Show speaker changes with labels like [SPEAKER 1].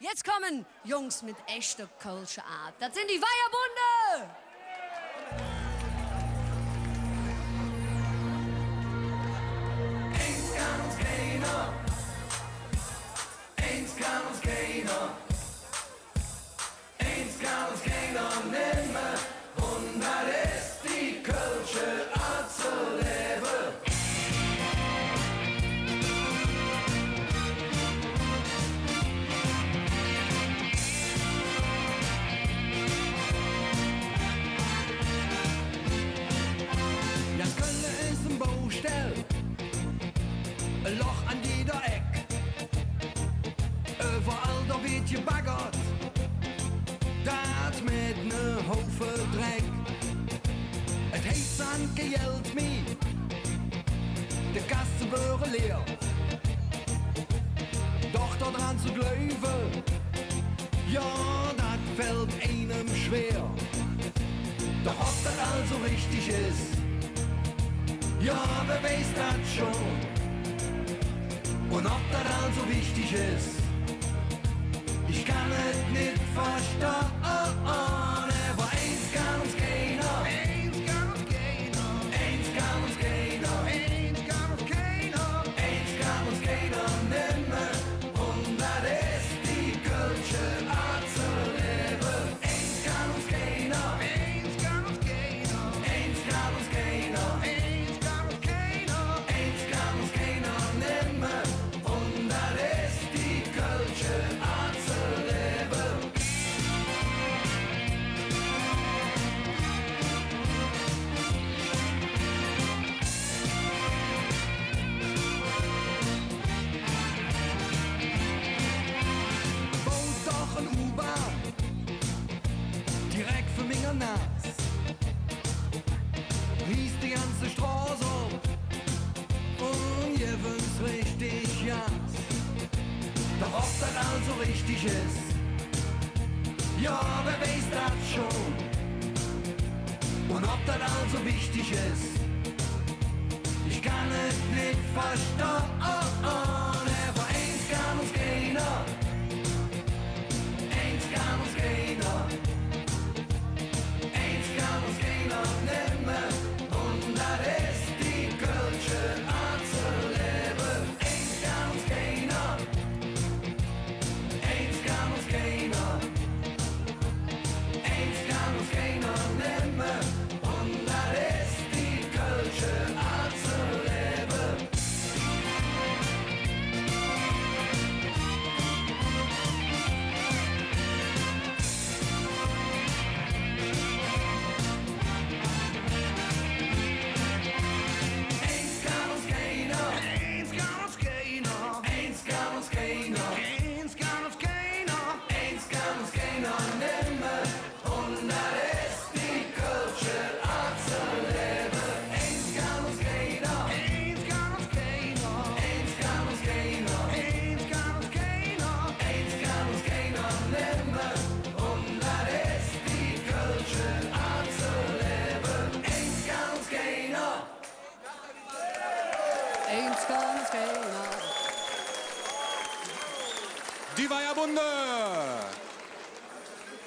[SPEAKER 1] Jetzt kommen Jungs mit echter Kölscher Art. Das sind die Weiherbunde!
[SPEAKER 2] Eins kann uns keiner, eins kann uns keiner, eins kann uns keiner nehmen, und das ist die Kölsche Art zu leben. Ja, Köln ist ein Baustell, ein Loch an jeder Eck. Überall da wird gebaggert, das mit ne Haufen Dreck. Es heißt an gejält mi, de Gassen wären leer. Doch daran zu glauben, ja, das fällt einem schwer. Doch ob das also richtig ist, ja, wer weiß das schon. Und ob das also wichtig ist, ich kann es nicht verstehen. Aber eins kann uns keiner, eins kann uns keiner, eins kann uns keiner, eins kann uns keiner, eins kann uns keiner nehmen, und das ist die Kölsche Art zu leben. Eins kann uns keiner, eins kann uns keiner, eins kann uns keiner, eins kann uns keiner, eins kann uns keiner nehmen, und das ist die Kölsche Art zu leben. Baut doch ein U-Bahn direkt für mich an Nas. Ries die ganze Straße und jeweils richtig Jas. Doch ob das also richtig ist, ja, wer weiß das schon. Und ob das also wichtig ist, ich kann es nicht verstehen. Aber eins kann uns keiner, eins kann uns keiner, eins kann uns keiner nehmen, und das ist die Kölsche Art zu leben. Eins kann uns keiner, eins kann uns keiner, eins kann uns keiner nehmen, und das ist die Kölsche Art zu leben. Eins kann uns keiner, eins kann uns keiner, eins kann uns keiner, eins kann uns keiner, eins kann uns keiner nehmen, und das ist die Kölsche Art zu leben. Eins kann uns keiner, eins kann uns keiner, eins kann uns keiner, eins kann uns keiner, eins kann uns keiner nehmen, und das ist die Kölsche Art zu leben. Eins kann uns keiner.
[SPEAKER 1] Eins kann uns keiner.
[SPEAKER 3] Die Weiherbunde!